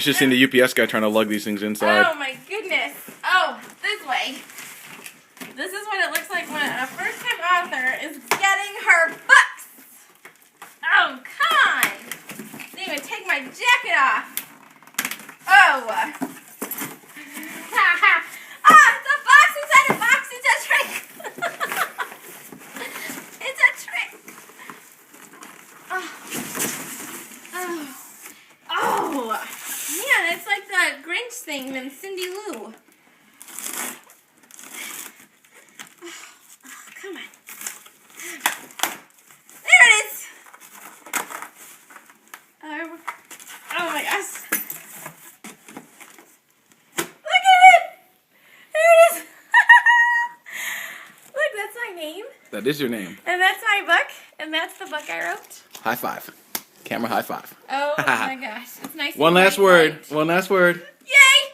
You should have seen the UPS guy trying to lug these things inside. Oh my goodness. Oh, this way. This is what it looks like when a first-time author is getting her books. Oh, come on. Didn't even take my jacket off. Oh. It's a box inside a box. It's a trick. It's a trick. Oh. Man, it's like the Grinch thing in Cindy Lou. Come on. There it is. Oh my gosh. Look at it. There it is. Look, that's my name. That is your name. And that's my book. And that's the book I wrote. High five. Camera high five. Oh my gosh. It's nice. One last word. One last word. Yay!